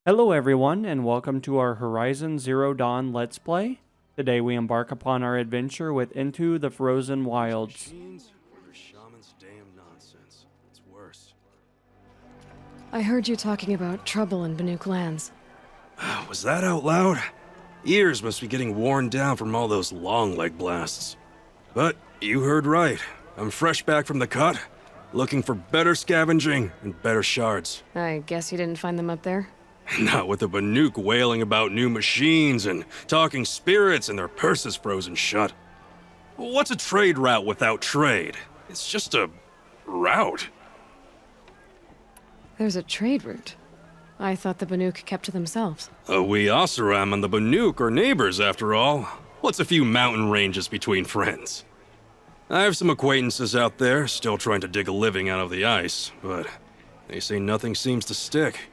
Hello everyone, and welcome to our Horizon Zero Dawn Let's Play. Today we embark upon our adventure with Into the Frozen Wilds. Machines or Shaman's damn nonsense. It's worse. I heard you talking about trouble in Banuk lands. Was that out loud? Ears must be getting worn down from all those long leg blasts. But you heard right. I'm fresh back from the cut, looking for better scavenging and better shards. I guess you didn't find them up there? Not with the Banuk wailing about new machines and talking spirits and their purses frozen shut. What's a trade route without trade? It's just a route. There's a trade route. I thought the Banuk kept to themselves. We Oseram and the Banuk are neighbors, after all. What's a few mountain ranges between friends? I have some acquaintances out there, still trying to dig a living out of the ice, but they say nothing seems to stick.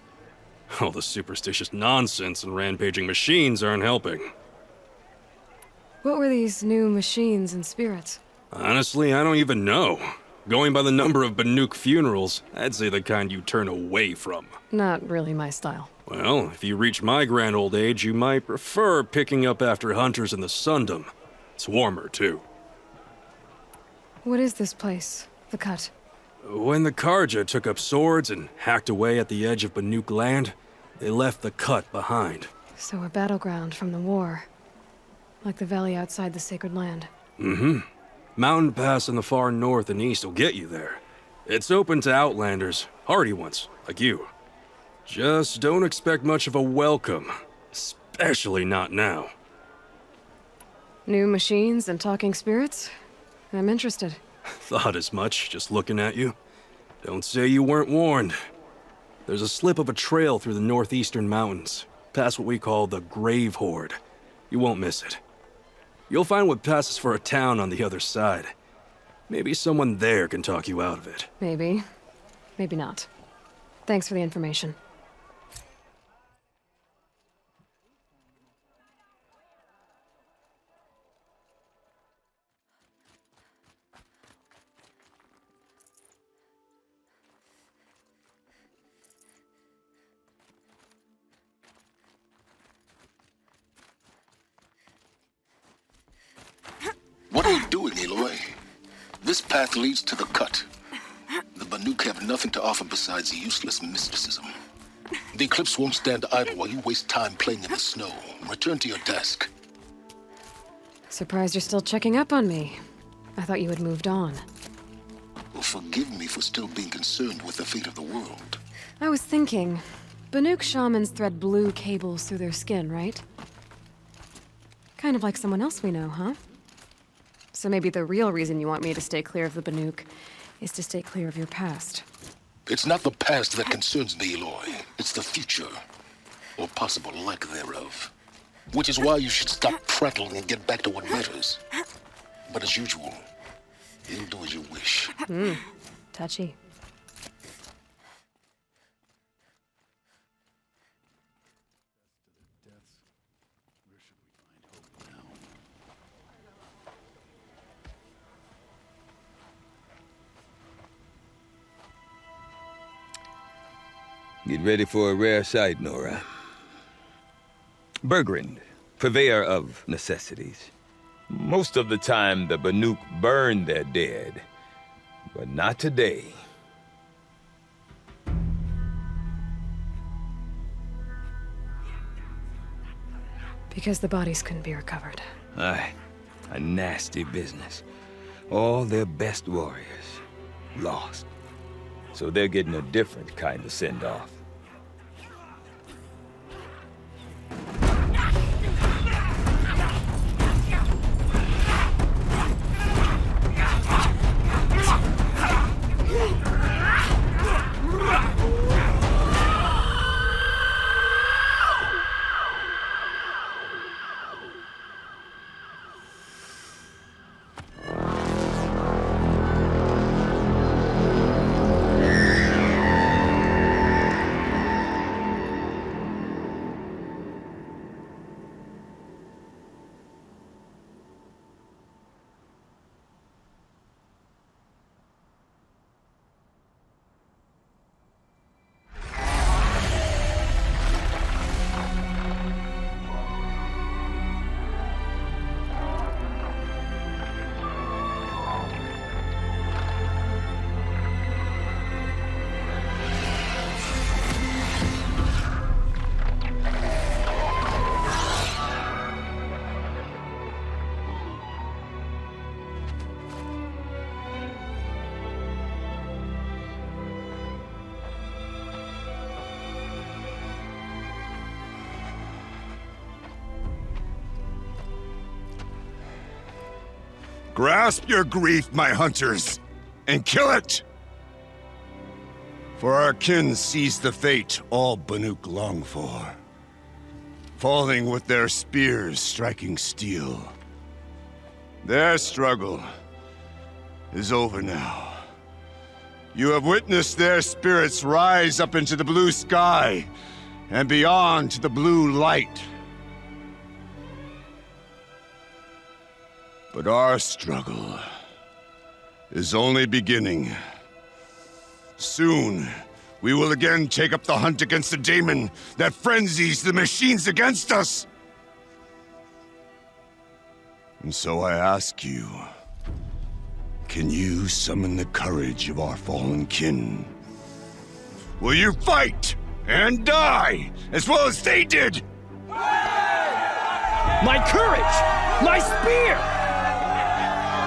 All the superstitious nonsense and rampaging machines aren't helping. What were these new machines and spirits? Honestly, I don't even know. Going by the number of Banuk funerals, I'd say the kind you turn away from. Not really my style. Well, if you reach my grand old age, you might prefer picking up after hunters in the Sundom. It's warmer, too. What is this place? The Cut? When the Karja took up swords and hacked away at the edge of Banuk land, they left the Cut behind. So a battleground from the war. Like the valley outside the Sacred Land. Mm-hmm. Mountain Pass in the far north and east will get you there. It's open to outlanders, hardy ones, like you. Just don't expect much of a welcome, especially not now. New machines and talking spirits? I'm interested. Thought as much, just looking at you. Don't say you weren't warned. There's a slip of a trail through the northeastern mountains, past what we call the Grave Horde. You won't miss it. You'll find what passes for a town on the other side. Maybe someone there can talk you out of it. Maybe. Maybe not. Thanks for the information. What are you doing, Aloy? This path leads to the Cut. The Banuk have nothing to offer besides useless mysticism. The Eclipse won't stand idle while you waste time playing in the snow. Return to your desk. Surprised you're still checking up on me. I thought you had moved on. Well, forgive me for still being concerned with the fate of the world. I was thinking, Banuk shamans thread blue cables through their skin, right? Kind of like someone else we know, huh? So maybe the real reason you want me to stay clear of the Banuk is to stay clear of your past. It's not the past that concerns me, Aloy. It's the future. Or possible lack thereof. Which is why you should stop prattling and get back to what matters. But as usual, you'll do as you wish. Touchy. Get ready for a rare sight, Nora. Bergrand, purveyor of necessities. Most of the time, the Banuk burn their dead, but not today. Because the bodies couldn't be recovered. Aye, a nasty business. All their best warriors lost. So they're getting a different kind of send-off. Grasp your grief, my hunters, and kill it! For our kin sees the fate all Banuk long for. Falling with their spears striking steel. Their struggle is over now. You have witnessed their spirits rise up into the blue sky and beyond to the blue light. But our struggle is only beginning. Soon, we will again take up the hunt against the daemon that frenzies the machines against us. And so I ask you, can you summon the courage of our fallen kin? Will you fight and die as well as they did? My courage! My spear!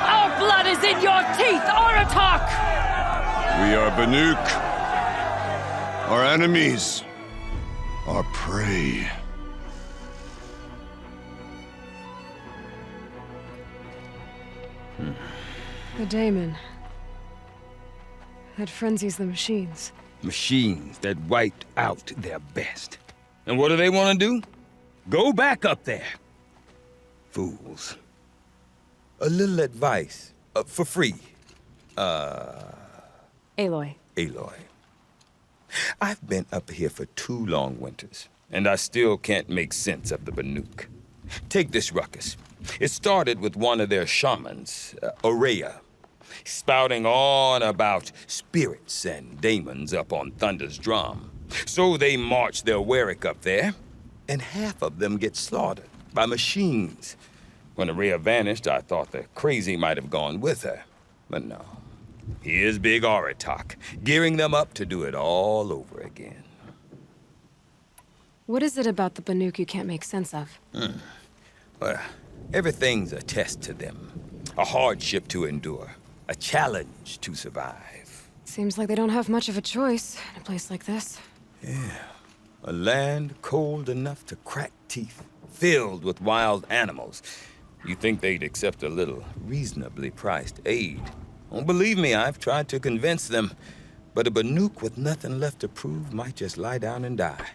Our blood is in your teeth, Aratak! We are Banuk. Our enemies are prey. The daemon. That frenzies the machines. Machines that wiped out their best. And what do they want to do? Go back up there. Fools. A little advice, for free. Aloy. Aloy. I've been up here for 2 long winters, and I still can't make sense of the Banuk. Take this ruckus. It started with one of their shamans, Aurea, spouting on about spirits and daemons up on Thunder's drum. So they march their Warwick up there, and half of them get slaughtered by machines. When Aurea vanished, I thought the crazy might have gone with her, but no. Here's Big Aratak, gearing them up to do it all over again. What is it about the Banuk you can't make sense of? Well, everything's a test to them. A hardship to endure. A challenge to survive. Seems like they don't have much of a choice in a place like this. A land cold enough to crack teeth, filled with wild animals. You think they'd accept a little reasonably priced aid. Don't believe me, I've tried to convince them. But a Banuk with nothing left to prove might just lie down and die.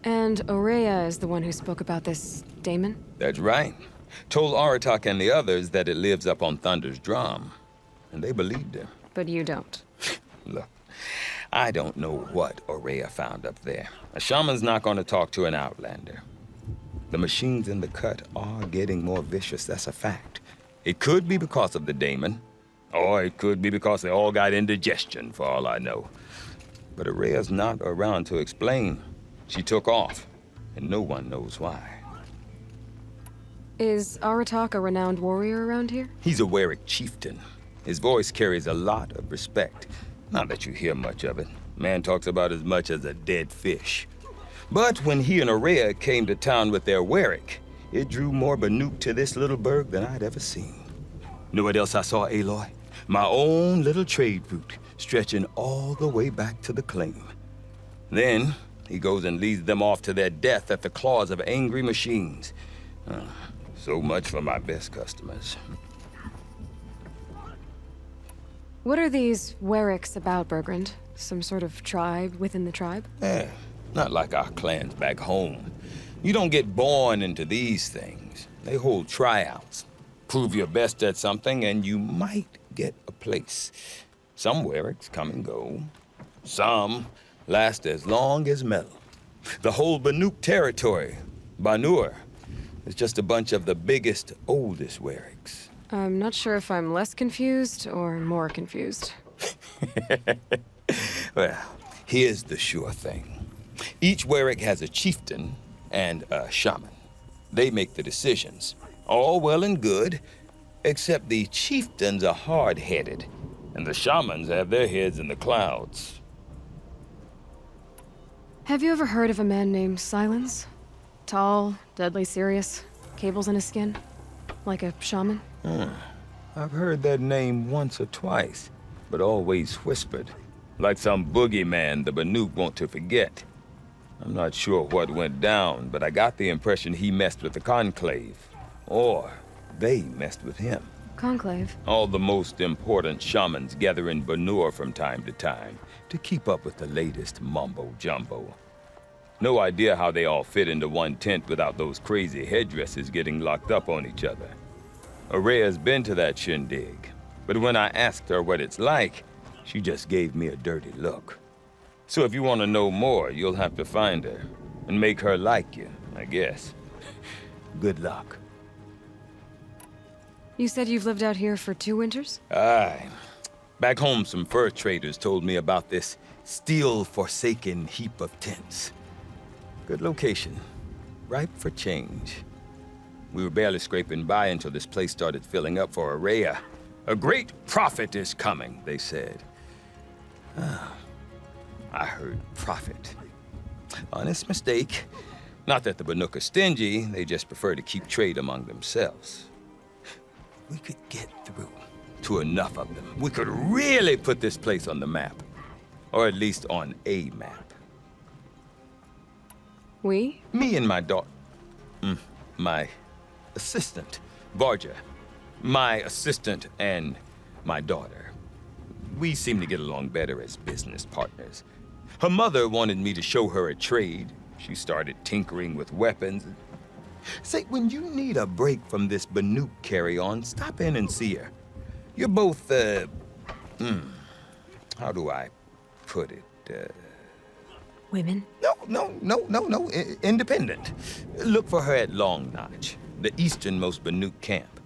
And Aurea is the one who spoke about this daemon? That's right. Told Aratak and the others that it lives up on Thunder's drum. And they believed him. But you don't. Look, I don't know what Aurea found up there. A shaman's not going to talk to an outlander. The machines in the cut are getting more vicious, that's a fact. It could be because of the daemon, or it could be because they all got indigestion, for all I know. But Aurea's not around to explain. She took off, and no one knows why. Is Aratak a renowned warrior around here? He's a Warwick chieftain. His voice carries a lot of respect. Not that you hear much of it. Man talks about as much as a dead fish. But when he and Aurea came to town with their Warwick, it drew more Banuk to this little burg than I'd ever seen. Know what else I saw, Aloy? My own little trade route, stretching all the way back to the claim. Then, he goes and leads them off to their death at the claws of angry machines. So much for my best customers. What are these Warwicks about, Bergrand? Some sort of tribe within the tribe? Not like our clans back home. You don't get born into these things. They hold tryouts. Prove your best at something and you might get a place. Some Warwicks come and go. Some last as long as metal. The whole Banuk territory, Banur, is just a bunch of the biggest, oldest Warwicks. I'm not sure if I'm less confused or more confused. Well, here's the sure thing. Each Warwick has a chieftain and a shaman. They make the decisions. All well and good, except the chieftains are hard-headed, and the shamans have their heads in the clouds. Have you ever heard of a man named Silence? Tall, deadly serious, cables in his skin? Like a shaman? I've heard that name once or twice, but always whispered. Like some boogeyman the Banuk want to forget. I'm not sure what went down, but I got the impression he messed with the Conclave. Or They messed with him. Conclave. All the most important shamans gather in Banur from time to time to keep up with the latest mumbo-jumbo. No idea how they all fit into one tent without those crazy headdresses getting locked up on each other. Araya's been to that shindig, but when I asked her what it's like, she just gave me a dirty look. So if you want to know more, you'll have to find her and make her like you, I guess. Good luck. You said you've lived out here for 2 winters? Aye. Back home, some fur traders told me about this steel-forsaken heap of tents. Good location. Ripe for change. We were barely scraping by until this place started filling up for Araya. A great prophet is coming, they said. I heard prophet. Honest mistake. Not that the Banuk are stingy, they just prefer to keep trade among themselves. We could get through to enough of them. We could really put this place on the map. Or at least on a map. We? Me and my daughter. My assistant, Varja. My assistant and my daughter. We seem to get along better as business partners. Her mother wanted me to show her a trade. She started tinkering with weapons. Say, when you need a break from this Banuk carry-on, stop in and see her. You're both, how do I put it? Women? No. Independent. Look for her at Long Notch, the easternmost Banuk camp.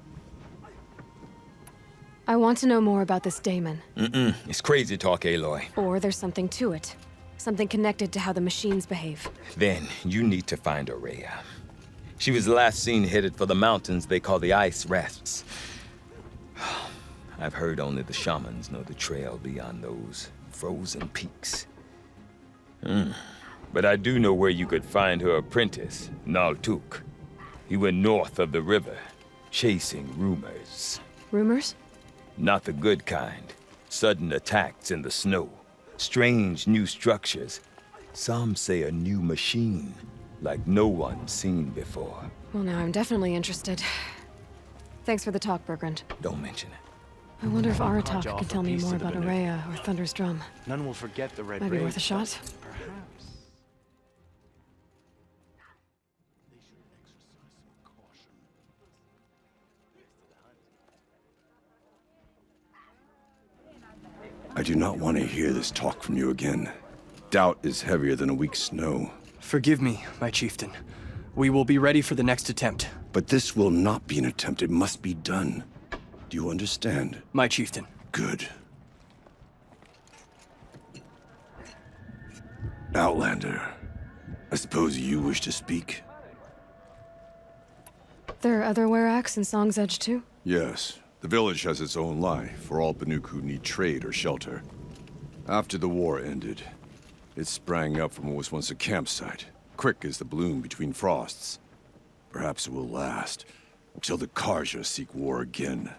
I want to know more about this daemon. It's crazy talk, Aloy. Or there's something to it. Something connected to how the machines behave. Then you need to find Araya. She was last seen headed for the mountains they call the Ice Rasps. I've heard only the shamans know the trail beyond those frozen peaks. But I do know where you could find her apprentice, Naltuk. He went north of the river, chasing rumors. Rumors? Not the good kind. Sudden attacks in the snow. Strange new structures. Some say a new machine, like no one's seen before. Well, now I'm definitely interested. Thanks for the talk, Bergrand. Don't mention it. I wonder if Hard to Aratak offer can tell me peace more to the about Banuk. Araya or Thunder's drum. None will forget the red Might be rage, worth a shot. but perhaps. I do not want to hear this talk from you again. Doubt is heavier than a week's snow. Forgive me, my chieftain. We will be ready for the next attempt. But this will not be an attempt. It must be done. Do you understand? My chieftain. Good. Outlander, I suppose you wish to speak? There are other Weraks in Song's Edge, too? Yes. The village has its own life for all Banuk who need trade or shelter. After the war ended, it sprang up from what was once a campsite, quick as the bloom between frosts. Perhaps it will last until the Karja seek war again.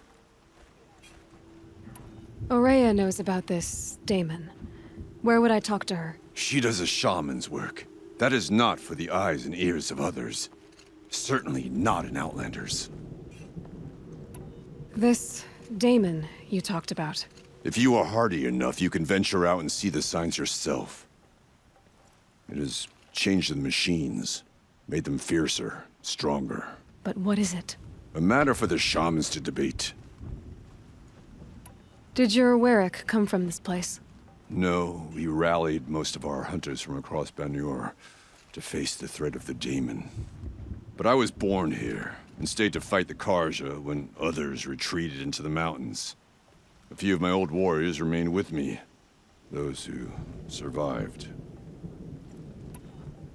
Araya knows about this daemon. Where would I talk to her? She does a shaman's work. That is not for the eyes and ears of others. Certainly not an Outlander's. This daemon you talked about. If you are hardy enough, you can venture out and see the signs yourself. It has changed the machines, made them fiercer, stronger. But what is it? A matter for the shamans to debate. Did your Werak come from this place? No, we rallied most of our hunters from across Banur to face the threat of the daemon. But I was born here, and stayed to fight the Karja when others retreated into the mountains. A few of my old warriors remained with me, those who survived.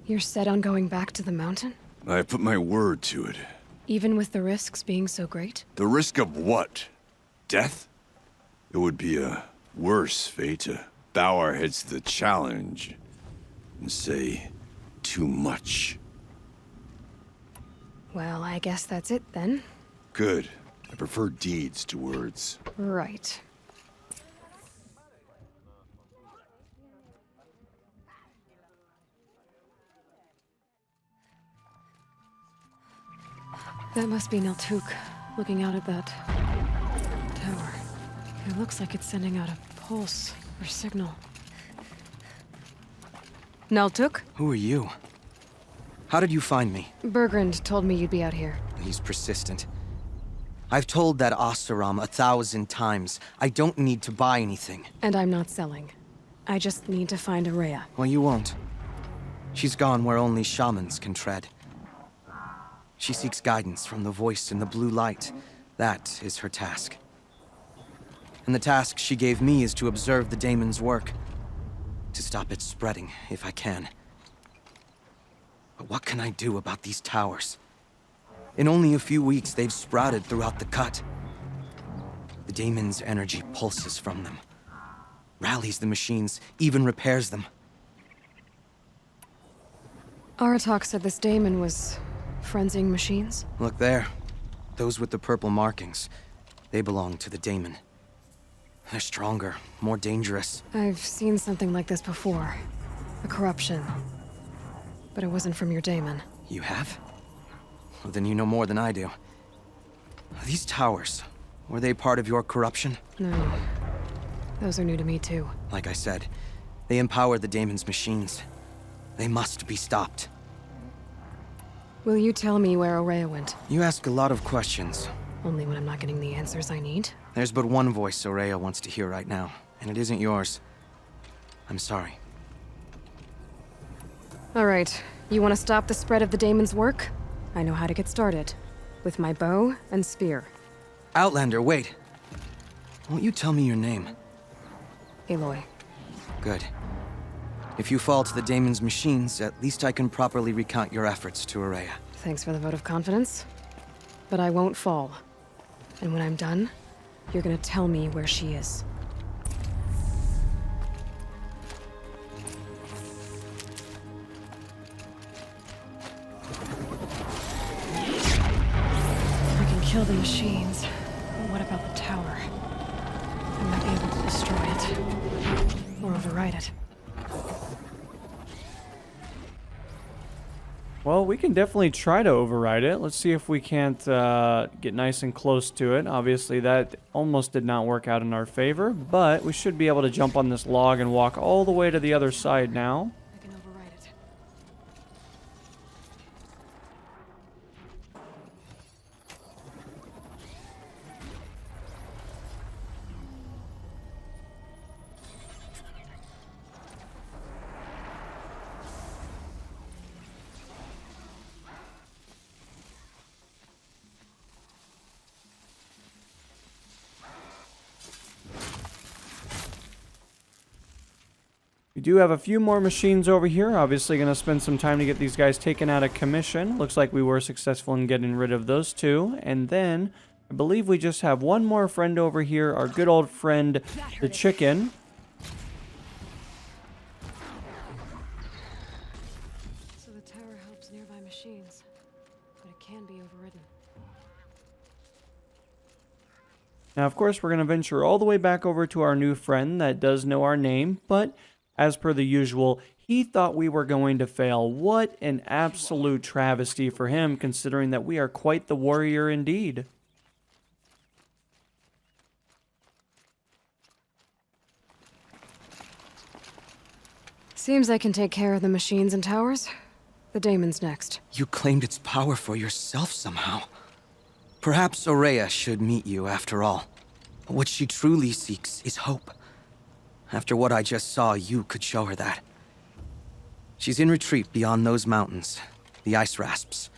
You're set on going back to the mountain? I have put my word to it. Even with the risks being so great? The risk of what? Death? It would be a worse fate to bow our heads to the challenge and say too much. Well, I guess that's it then. Good. I prefer deeds to words. Right. That must be Naltuk. looking out at that tower. It looks like it's sending out a pulse or signal. Naltuk? Who are you? How did you find me? Bergrand told me you'd be out here. He's persistent. I've told that Oseram 1,000 times. I don't need to buy anything. And I'm not selling. I just need to find Araya. Well, you won't. She's gone where only shamans can tread. She seeks guidance from the voice in the blue light. That is her task. And the task she gave me is to observe the daemon's work. To stop it spreading, if I can. But what can I do about these towers? In only a few weeks, they've sprouted throughout the cut. The daemon's energy pulses from them. Rallies the machines, even repairs them. Aratak said this daemon was frenzying machines? Look there. Those with the purple markings. They belong to the daemon. They're stronger, more dangerous. I've seen something like this before. A corruption. But it wasn't from your daemon. You have? Well, then you know more than I do. These towers, were they part of your corruption? No. Those are new to me, too. Like I said, they empower the daemon's machines. They must be stopped. Will you tell me where Araya went? You ask a lot of questions. Only when I'm not getting the answers I need? There's but one voice Araya wants to hear right now, and it isn't yours. I'm sorry. All right. You want to stop the spread of the daemon's work? I know how to get started. With my bow and spear. Outlander, wait. Won't you tell me your name? Aloy. Good. If you fall to the daemon's machines, at least I can properly recount your efforts to Araya. Thanks for the vote of confidence. But I won't fall. And when I'm done, you're gonna tell me where she is. I can kill the machines. But what about the tower? I might be able to destroy it. Or override it. Well, we can definitely try to override it. Let's see if we can't get nice and close to it. Obviously, that almost did not work out in our favor, but we should be able to jump on this log and walk all the way to the other side now. I can override it. We do have a few more machines over here. Obviously going to spend some time to get these guys taken out of commission. Looks like we were successful in getting rid of those two. And then I believe we just have one more friend over here. Our good old friend, the chicken. So the tower helps nearby machines, but it can be overridden. Now, of course, we're going to venture all the way back over to our new friend that does know our name, but as per the usual, he thought we were going to fail. What an absolute travesty for him, considering that we are quite the warrior indeed. Seems I can take care of the machines and towers. The daemon's next. You claimed its power for yourself somehow. Perhaps Araya should meet you after all. What she truly seeks is hope. After what I just saw, you could show her that. She's in retreat beyond those mountains, the ice rasps.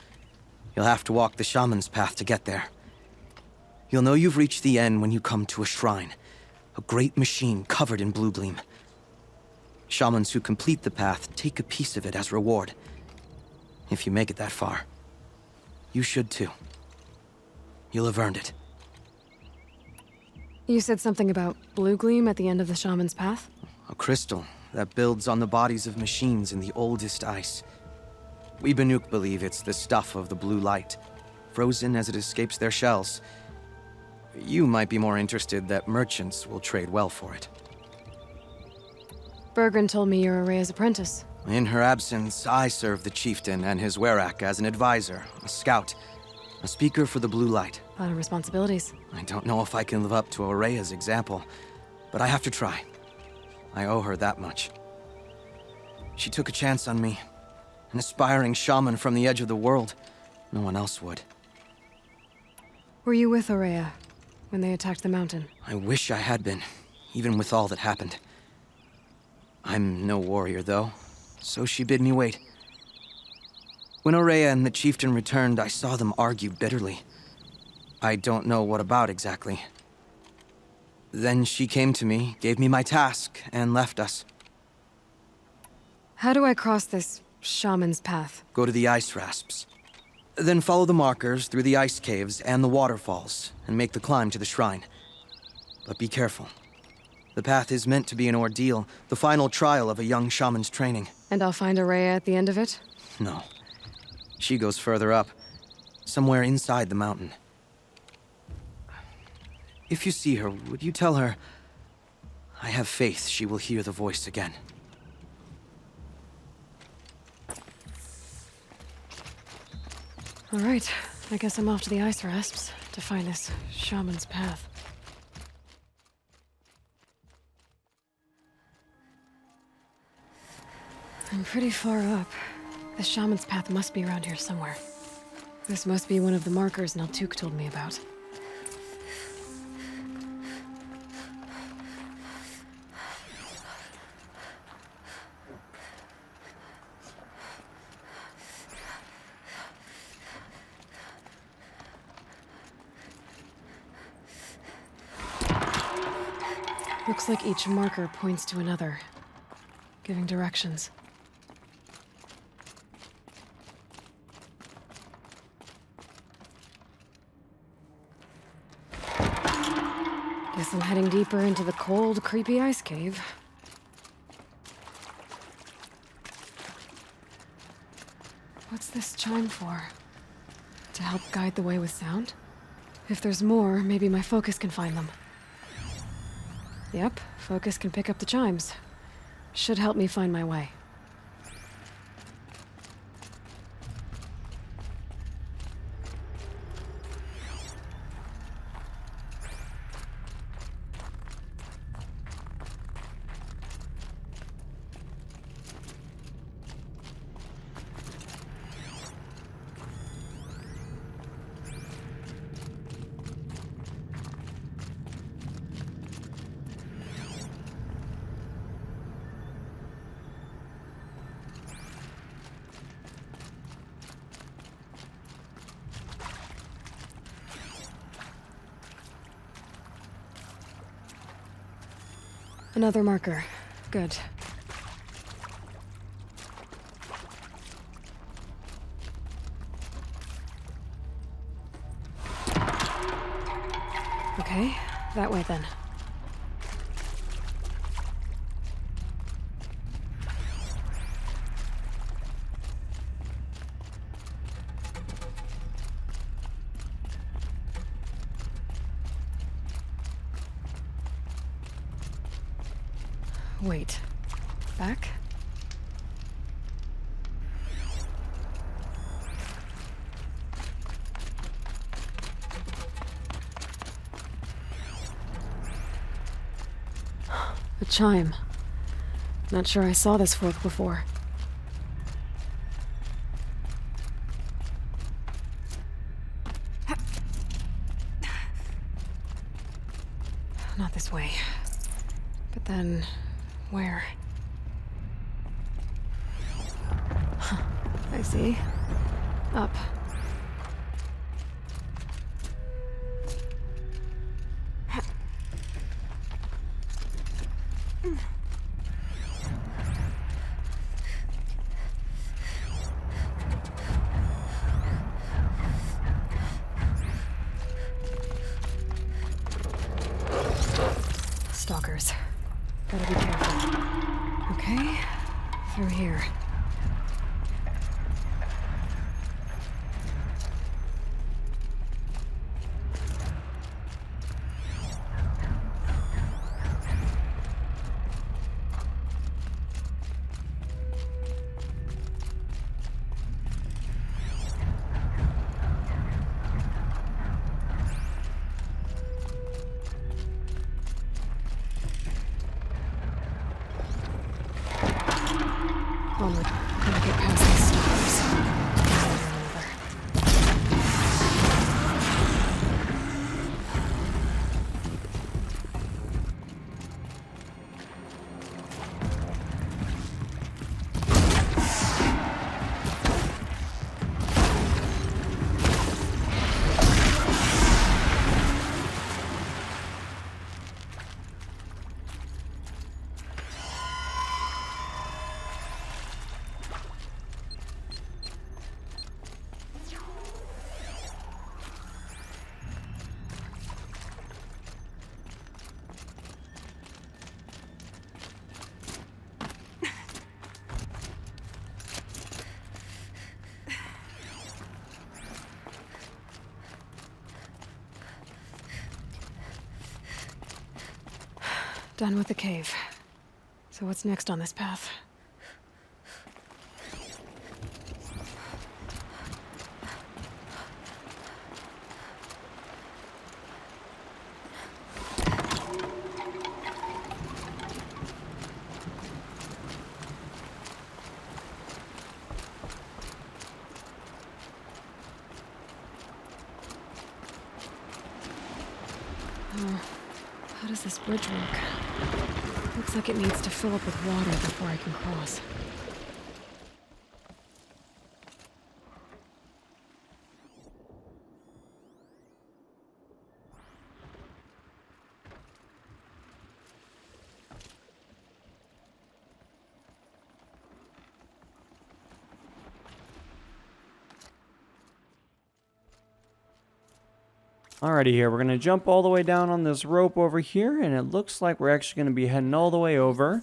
You'll have to walk the shaman's path to get there. You'll know you've reached the end when you come to a shrine, a great machine covered in blue gleam. Shamans who complete the path take a piece of it as reward. If you make it that far, you should too. You'll have earned it. You said something about blue gleam at the end of the shaman's path? A crystal that builds on the bodies of machines in the oldest ice. We Banuk believe it's the stuff of the blue light, frozen as it escapes their shells. You might be more interested that merchants will trade well for it. Bergrand told me you're Araya's apprentice. In her absence, I serve the chieftain and his werak as an advisor, a scout. A speaker for the blue light. A lot of responsibilities. I don't know if I can live up to Aurea's example, but I have to try. I owe her that much. She took a chance on me. An aspiring shaman from the edge of the world. No one else would. Were you with Aurea when they attacked the mountain? I wish I had been, even with all that happened. I'm no warrior, though, so she bid me wait. When Aurea and the chieftain returned, I saw them argue bitterly. I don't know what about exactly. Then she came to me, gave me my task, and left us. How do I cross this shaman's path? Go to the ice rasps. Then follow the markers through the ice caves and the waterfalls, and make the climb to the shrine. But be careful. The path is meant to be an ordeal, the final trial of a young shaman's training. And I'll find Aurea at the end of it? No. She goes further up, somewhere inside the mountain. If you see her, would you tell her, I have faith she will hear the voice again. All right, I guess I'm off to the ice rasps to find this shaman's path. I'm pretty far up. The shaman's path must be around here somewhere. This must be one of the markers Naltuk told me about. Looks like each marker points to another, giving directions. Guess I'm heading deeper into the cold, creepy ice cave. What's this chime for? To help guide the way with sound? If there's more, maybe my focus can find them. Yep, focus can pick up the chimes. Should help me find my way. Another marker. Good. Okay, that way then. Wait. Back? A chime. Not sure I saw this fork before. Not this way. But then... where? Huh, I see. Up. Stalkers. Gotta be careful. Okay, through here. Done with the cave. So what's next on this path? How does this bridge work? Looks like it needs to fill up with water before I can cross. Alrighty here, we're going to jump all the way down on this rope over here, and it looks like we're actually going to be heading all the way over.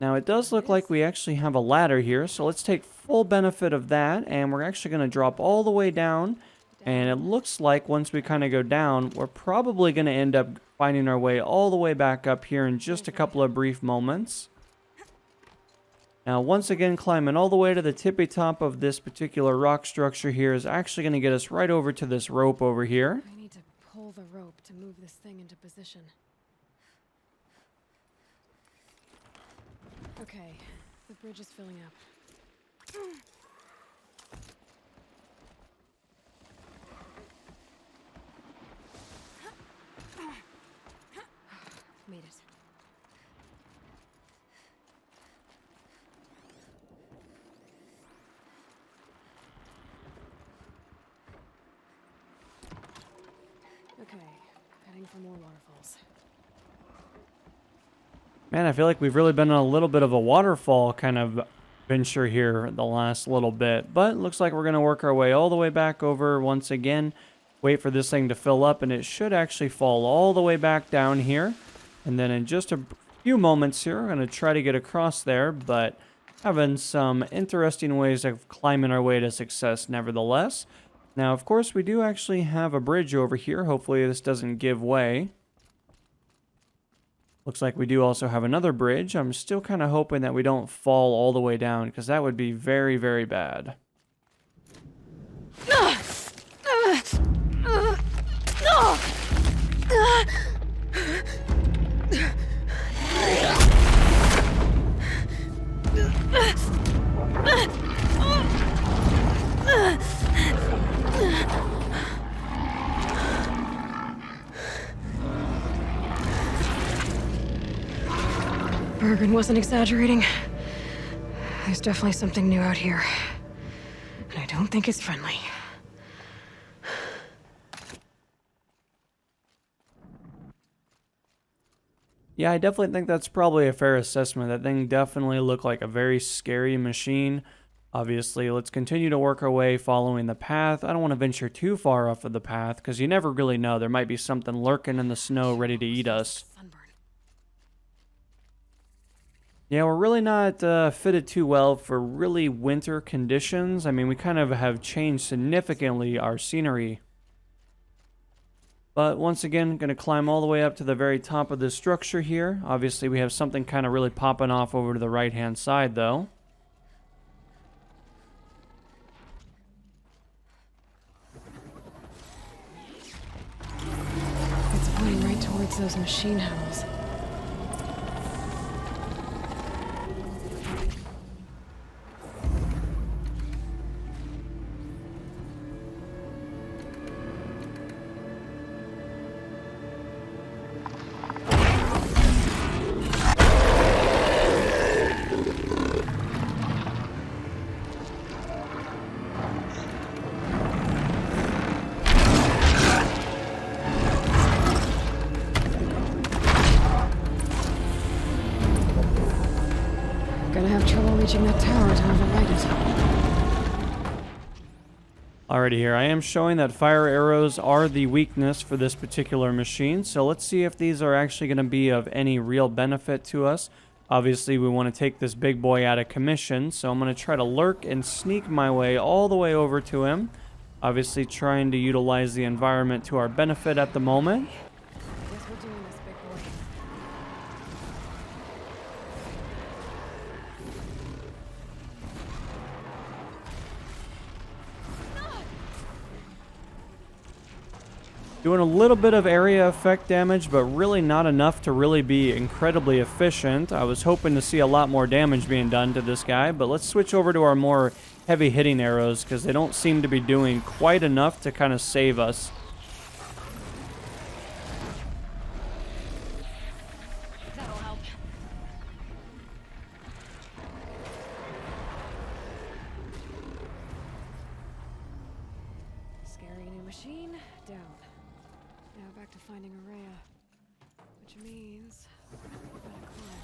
Now it does look like we actually have a ladder here, so let's take full benefit of that, and we're actually going to drop all the way down, and it looks like once we kind of go down, we're probably going to end up finding our way all the way back up here in just a couple of brief moments. Now, once again, climbing all the way to the tippy top of this particular rock structure here is actually going to get us right over to this rope over here. I need to pull the rope to move this thing into position. Okay, the bridge is filling up. Made it. Okay, heading for more waterfalls. Man, I feel like we've really been on a little bit of a waterfall kind of venture here the last little bit. But it looks like we're going to work our way all the way back over once again. Wait for this thing to fill up, and it should actually fall all the way back down here. And then in just a few moments here, we're going to try to get across there, but having some interesting ways of climbing our way to success nevertheless. Now, of course, we do actually have a bridge over here. Hopefully this doesn't give way. Looks like we do also have another bridge. I'm still kind of hoping that we don't fall all the way down, because that would be very, very bad. Bergen wasn't exaggerating. There's definitely something new out here. And I don't think it's friendly. Yeah, I definitely think that's probably a fair assessment. That thing definitely looked like a very scary machine. Obviously, let's continue to work our way following the path. I don't want to venture too far off of the path, because you never really know. There might be something lurking in the snow ready to eat us. Yeah, we're really not fitted too well for really winter conditions. I mean, we kind of have changed significantly our scenery. But once again, going to climb all the way up to the very top of this structure here. Obviously, we have something kind of really popping off over to the right-hand side, though. It's pointing right towards those machine hells. Gonna have trouble reaching that tower to override it. Alrighty here, I am showing that fire arrows are the weakness for this particular machine, so let's see if these are actually going to be of any real benefit to us. Obviously, we want to take this big boy out of commission, so I'm going to try to lurk and sneak my way all the way over to him. Obviously, trying to utilize the environment to our benefit at the moment. Guess we're doing this, big boy. Doing a little bit of area effect damage, but really not enough to really be incredibly efficient. I was hoping to see a lot more damage being done to this guy, but let's switch over to our more heavy hitting arrows because they don't seem to be doing quite enough to kind of save us. That'll help. Scary new machine, down. Now back to finding Araya. Which means we gotta climb.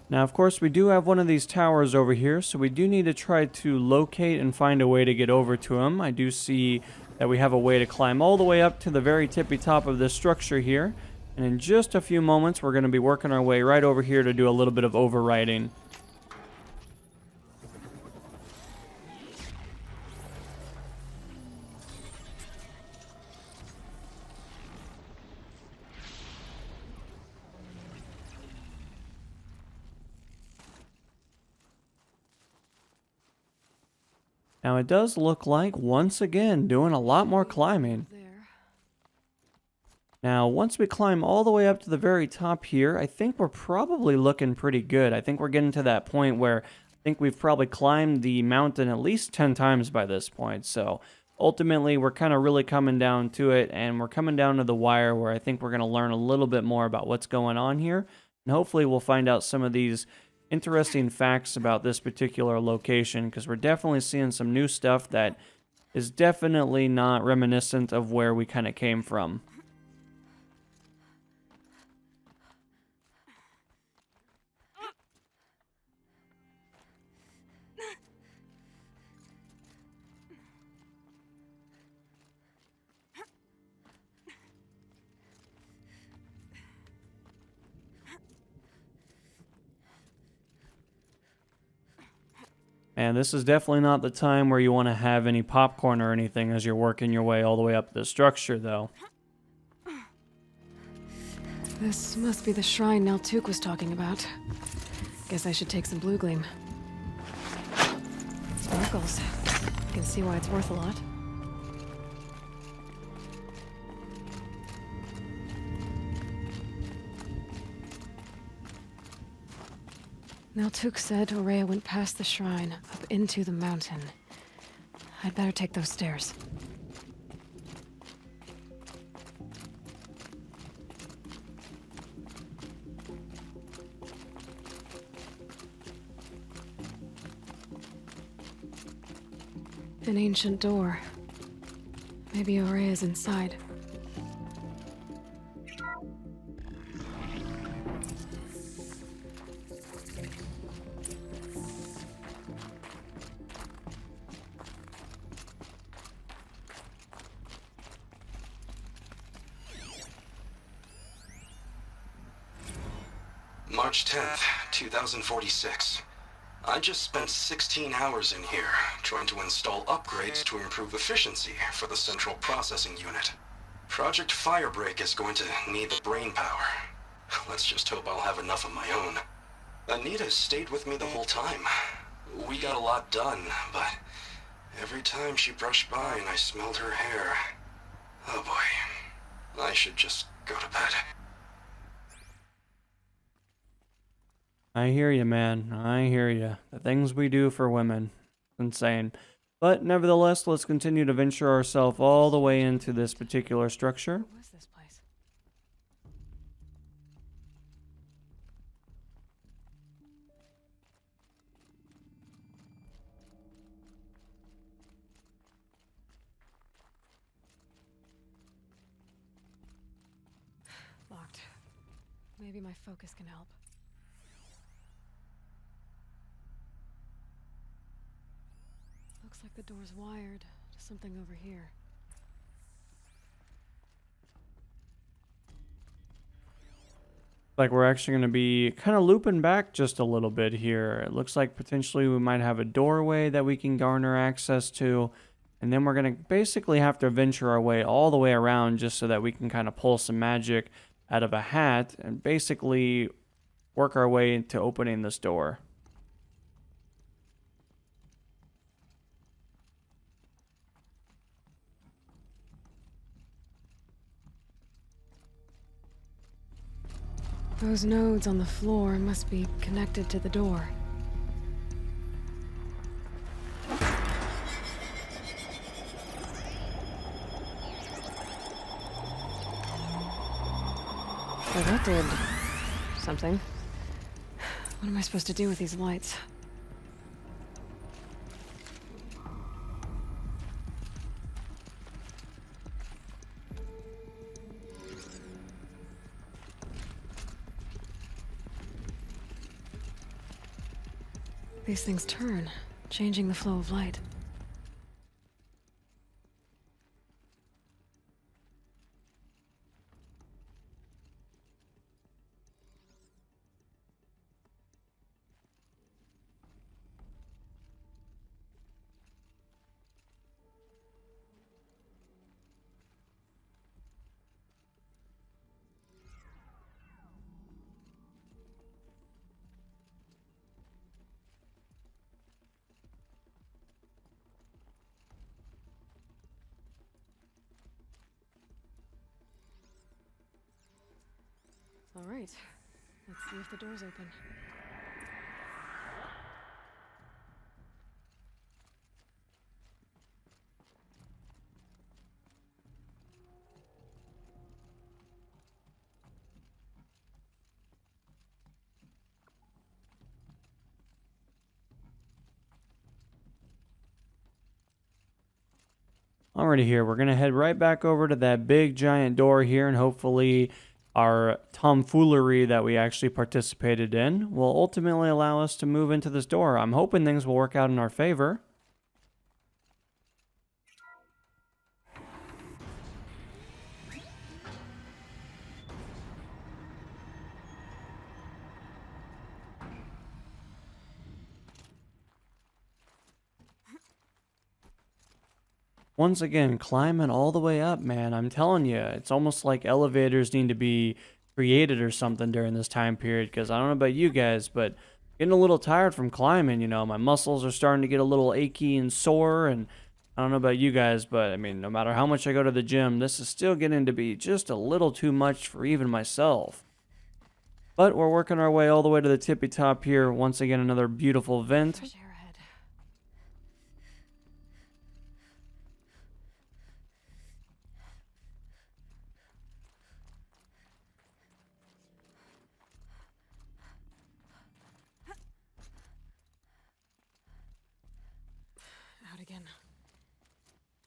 Now, of course, we do have one of these towers over here, so we do need to try to locate and find a way to get over to him. I do see that we have a way to climb all the way up to the very tippy top of this structure here. And in just a few moments, we're going to be working our way right over here to do a little bit of overriding. Now, it does look like, once again, doing a lot more climbing. There. Now, once we climb all the way up to the very top here, I think we're probably looking pretty good. I think we're getting to that point where I think we've probably climbed the mountain at least 10 times by this point. So, ultimately, we're kind of really coming down to it, and we're coming down to the wire where I think we're going to learn a little bit more about what's going on here. And hopefully, we'll find out some of these interesting facts about this particular location, because we're definitely seeing some new stuff that is definitely not reminiscent of where we kind of came from. And this is definitely not the time where you want to have any popcorn or anything as you're working your way all the way up the structure, though. This must be the shrine Neltuk was talking about. Guess I should take some blue gleam. Sparkles. You can see why it's worth a lot. Neltuk said Araya went past the shrine, up into the mountain. I'd better take those stairs. An ancient door. Maybe Araya's inside. March 10th, 2046. I just spent 16 hours in here, trying to install upgrades to improve efficiency for the central processing unit. Project Firebreak is going to need the brain power. Let's just hope I'll have enough of my own. Anita stayed with me the whole time. We got a lot done, but every time she brushed by and I smelled her hair... Oh boy. I should just go to bed. I hear you, man. I hear you. The things we do for women. Insane. But nevertheless, let's continue to venture ourselves all the way into this particular structure. What was this place? Locked. Maybe my focus can help. Looks like the door's wired to something over here. Like we're actually going to be kind of looping back just a little bit here. It looks like potentially we might have a doorway that we can garner access to. And then we're going to basically have to venture our way all the way around just so that we can kind of pull some magic out of a hat and basically work our way into opening this door. Those nodes on the floor must be connected to the door. Well, that did something. What am I supposed to do with these lights? These things turn, changing the flow of light. All right, let's see if the door's open. Alrighty, here we're gonna head right back over to that big giant door here, and hopefully our tomfoolery that we actually participated in will ultimately allow us to move into this door. I'm hoping things will work out in our favor. Once again, climbing all the way up, man. I'm telling you, it's almost like elevators need to be created or something during this time period, because I don't know about you guys, but getting a little tired from climbing, you know. My muscles are starting to get a little achy and sore, and I don't know about you guys, but I mean, no matter how much I go to the gym, this is still getting to be just a little too much for even myself. But we're working our way all the way to the tippy top here. Once again, another beautiful vent. Fresh air ahead. Out again.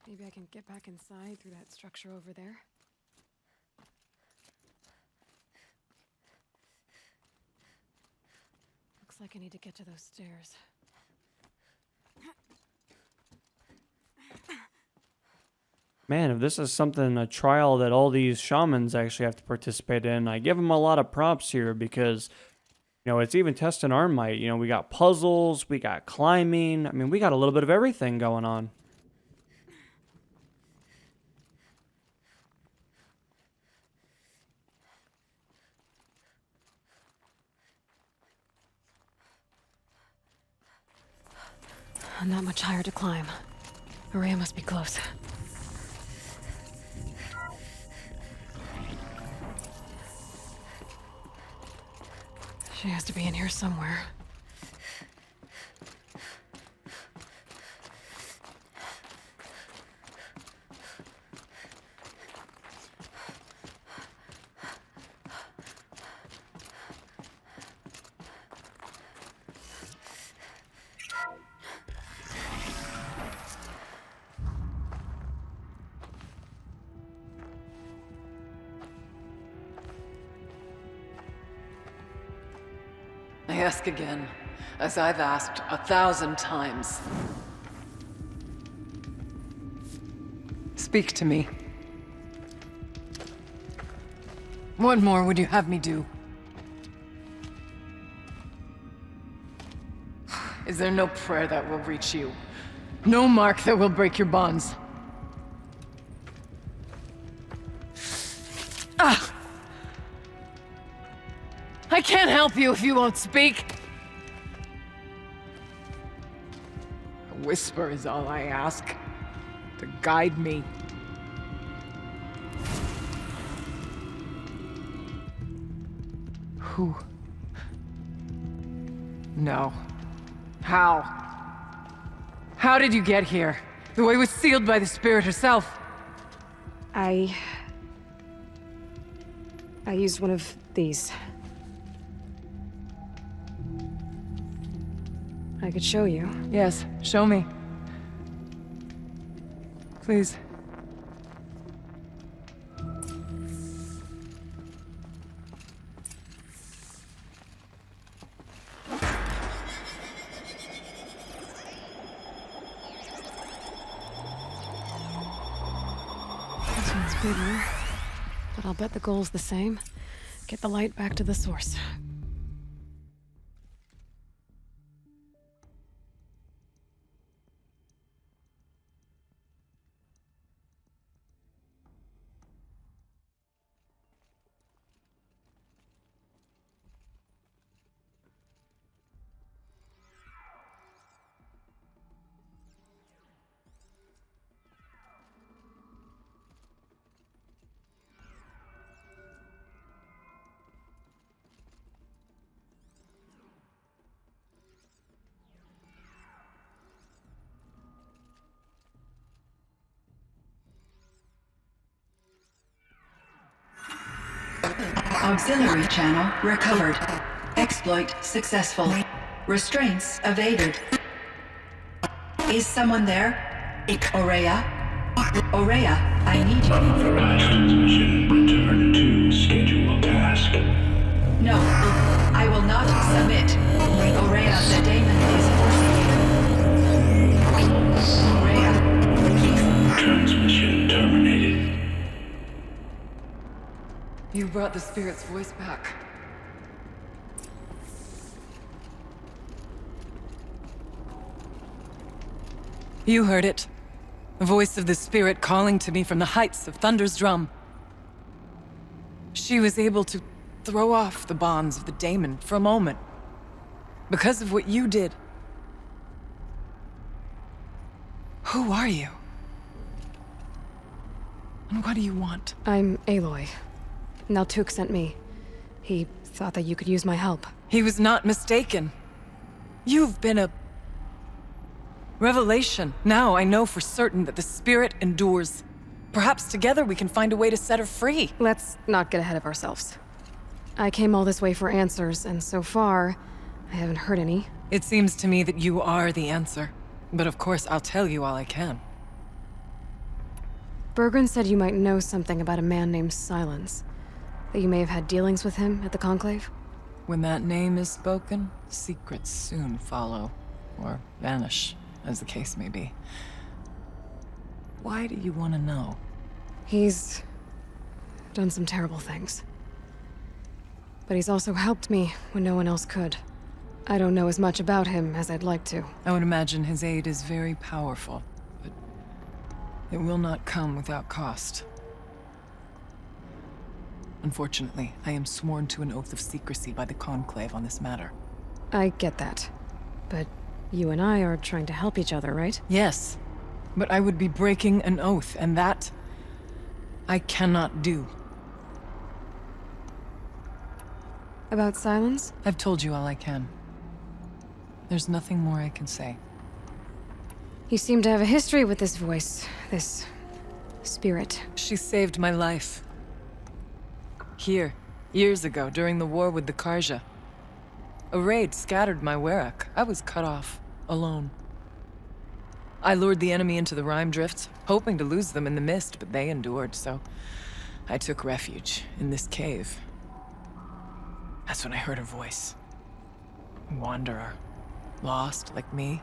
Maybe I can get back inside through that structure over there. Looks like I need to get to those stairs. Man, if this is something, a trial that all these shamans actually have to participate in, I give them a lot of props here because, you know, it's even testing our might. You know, we got puzzles, we got climbing. I mean, we got a little bit of everything going on. Not much higher to climb. Maria must be close. She has to be in here somewhere. I ask again, as I've asked 1,000 times. Speak to me. What more would you have me do? Is there no prayer that will reach you? No mark that will break your bonds? Ah! I can't help you if you won't speak! A whisper is all I ask. To guide me. Who? No. How? How did you get here? The way was sealed by the spirit herself. I used one of these. I could show you. Yes, show me. Please. This one's bigger, but I'll bet the goal's the same. Get the light back to the source. Auxiliary channel recovered. Exploit successful. Restraints evaded. Is someone there? Aurea? Aurea, I need you. Unauthorized transmission. Return to scheduled task. No, I will not submit. Aurea, the daemon is forcing you. Aurea. Transmission terminated. You brought the spirit's voice back. You heard it. The voice of the spirit calling to me from the heights of Thunder's drum. She was able to throw off the bonds of the daemon for a moment. Because of what you did. Who are you? And what do you want? I'm Aloy. Naltuk sent me. He thought that you could use my help. He was not mistaken. You've been a revelation. Now I know for certain that the spirit endures. Perhaps together we can find a way to set her free. Let's not get ahead of ourselves. I came all this way for answers, and so far, I haven't heard any. It seems to me that you are the answer. But of course, I'll tell you all I can. Bergren said you might know something about a man named Silence. That you may have had dealings with him at the Conclave? When that name is spoken, secrets soon follow. Or vanish, as the case may be. Why do you want to know? He's done some terrible things. But he's also helped me when no one else could. I don't know as much about him as I'd like to. I would imagine his aid is very powerful, but it will not come without cost. Unfortunately, I am sworn to an oath of secrecy by the Conclave on this matter. I get that. But you and I are trying to help each other, right? Yes, but I would be breaking an oath, and that I cannot do. About Silence? I've told you all I can. There's nothing more I can say. You seem to have a history with this voice, this spirit. She saved my life. Here, years ago, during the war with the Karja. A raid scattered my Werak. I was cut off, alone. I lured the enemy into the Rime Drifts, hoping to lose them in the mist, but they endured, so I took refuge in this cave. That's when I heard her voice. A wanderer. Lost, like me.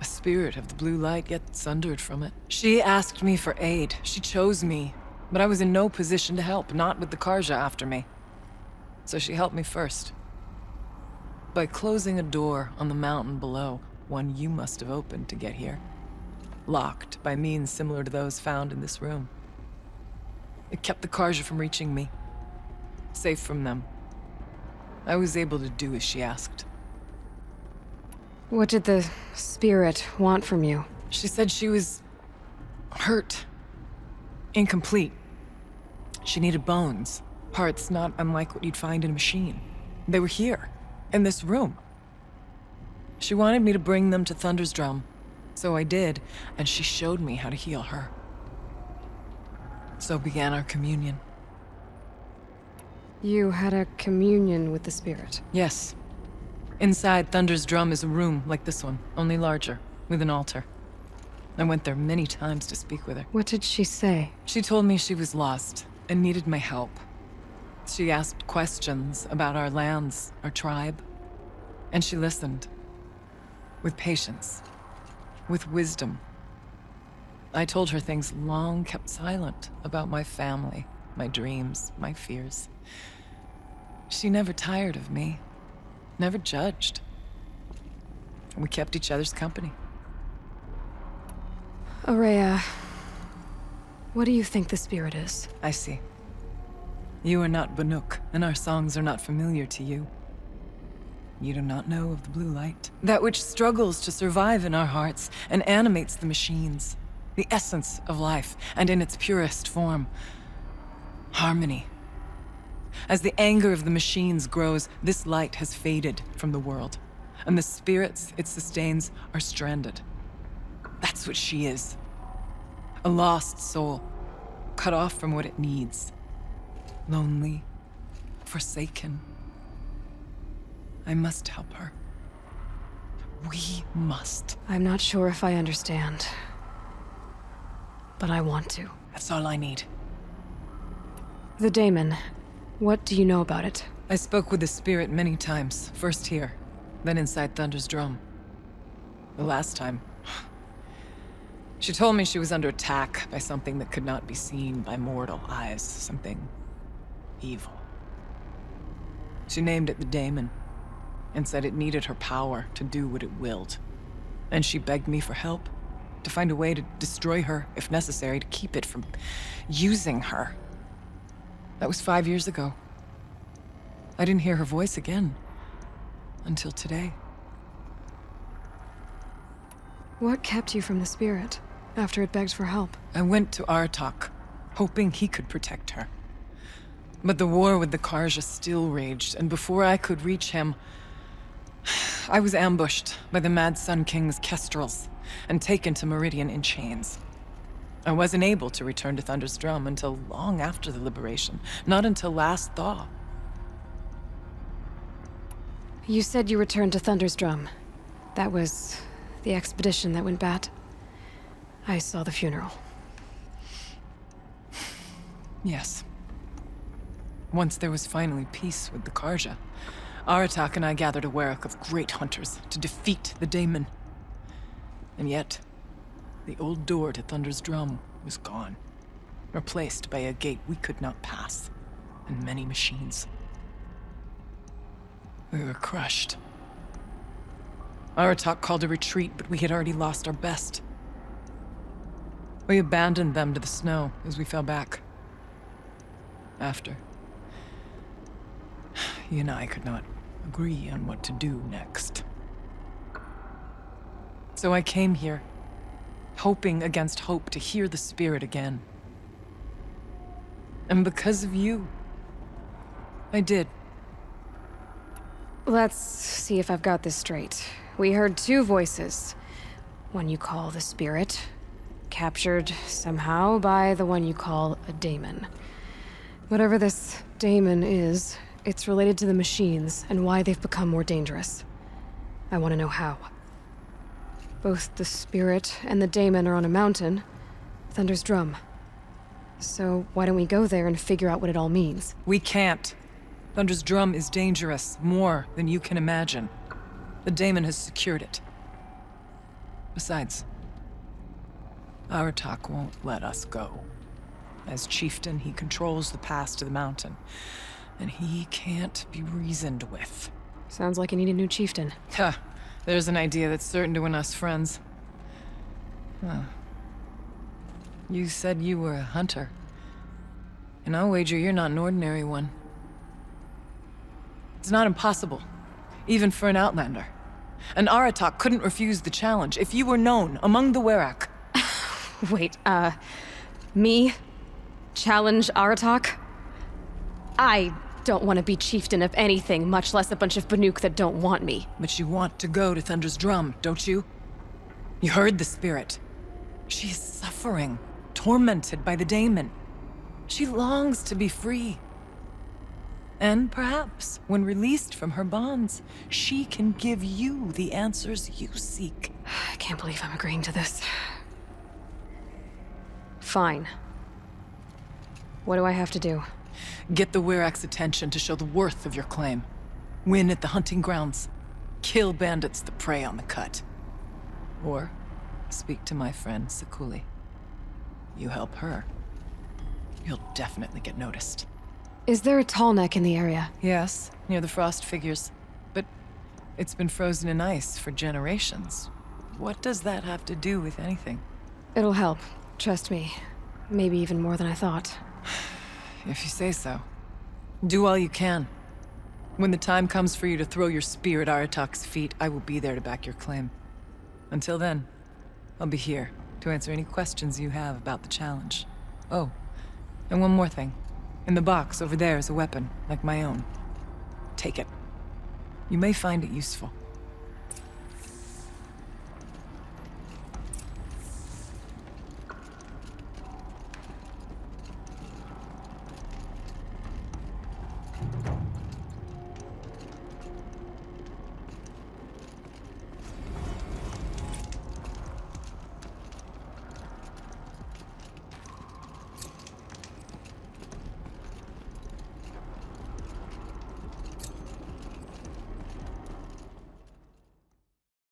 A spirit of the blue light, yet sundered from it. She asked me for aid. She chose me. But I was in no position to help, not with the Karja after me. So she helped me first. By closing a door on the mountain below, one you must have opened to get here. Locked by means similar to those found in this room. It kept the Karja from reaching me. Safe from them. I was able to do as she asked. What did the spirit want from you? She said she was hurt. Incomplete. She needed bones. Parts not unlike what you'd find in a machine. They were here, in this room. She wanted me to bring them to Thunder's Drum, so I did, and she showed me how to heal her. So began our communion. You had a communion with the spirit. Yes. Inside Thunder's Drum is a room like this one, only larger, with an altar. I went there many times to speak with her. What did she say? She told me she was lost and needed my help. She asked questions about our lands, our tribe, and she listened. With patience. With wisdom. I told her things long kept silent about my family, my dreams, my fears. She never tired of me. Never judged. We kept each other's company. Aurea, what do you think the spirit is? I see. You are not Banuk, and our songs are not familiar to you. You do not know of the blue light. That which struggles to survive in our hearts and animates the machines. The essence of life, and in its purest form. Harmony. As the anger of the machines grows, this light has faded from the world, and the spirits it sustains are stranded. That's what she is. A lost soul, cut off from what it needs. Lonely, forsaken. I must help her. We must. I'm not sure if I understand, but I want to. That's all I need. The daemon. What do you know about it? I spoke with the spirit many times, first here, then inside Thunder's Drum. The last time, she told me she was under attack by something that could not be seen by mortal eyes, something evil. She named it the daemon, and said it needed her power to do what it willed. And she begged me for help, to find a way to destroy her, if necessary, to keep it from using her. That was 5 years ago. I didn't hear her voice again. Until today. What kept you from the spirit, after it begged for help? I went to Aratak, hoping he could protect her. But the war with the Karja still raged, and before I could reach him, I was ambushed by the Mad Sun King's kestrels, and taken to Meridian in chains. I wasn't able to return to Thunder's Drum until long after the liberation, not until last thaw. You said you returned to Thunder's Drum. That was the expedition that went bad. I saw the funeral. Yes. Once there was finally peace with the Karja, Aratak and I gathered a Werak of great hunters to defeat the daemon. And yet, the old door to Thunder's Drum was gone, replaced by a gate we could not pass, and many machines. We were crushed. Aratak called a retreat, but we had already lost our best. We abandoned them to the snow as we fell back. After, he and I could not agree on what to do next. So I came here, hoping against hope to hear the spirit again. And because of you, I did. Let's see if I've got this straight. We heard two voices. One you call the spirit, captured somehow by the one you call a daemon. Whatever this daemon is, it's related to the machines and why they've become more dangerous. I want to know how. Both the spirit and the daemon are on a mountain, Thunder's Drum. So why don't we go there and figure out what it all means? We can't. Thunder's Drum is dangerous, more than you can imagine. The daemon has secured it. Besides, Aratak won't let us go. As chieftain, he controls the pass to the mountain, and he can't be reasoned with. Sounds like you need a new chieftain. Huh. There's an idea that's certain to win us friends. Huh. You said you were a hunter. And I'll wager you're not an ordinary one. It's not impossible, even for an outlander. And Aratak couldn't refuse the challenge if you were known among the Werak. Wait, me? Challenge Aratak? I don't want to be chieftain of anything, much less a bunch of Banuk that don't want me. But you want to go to Thunder's Drum, don't you? You heard the spirit. She is suffering, tormented by the daemon. She longs to be free. And perhaps, when released from her bonds, she can give you the answers you seek. I can't believe I'm agreeing to this. Fine. What do I have to do? Get the Werak's attention to show the worth of your claim. Win at the hunting grounds. Kill bandits that prey on the cut. Or speak to my friend Sakuli. You help her, you'll definitely get noticed. Is there a tall neck in the area? Yes, near the frost figures. But it's been frozen in ice for generations. What does that have to do with anything? It'll help. Trust me. Maybe even more than I thought. If you say so. Do all you can. When the time comes for you to throw your spear at Aratak's feet, I will be there to back your claim. Until then, I'll be here to answer any questions you have about the challenge. Oh, and one more thing. In the box over there is a weapon, like my own. Take it. You may find it useful.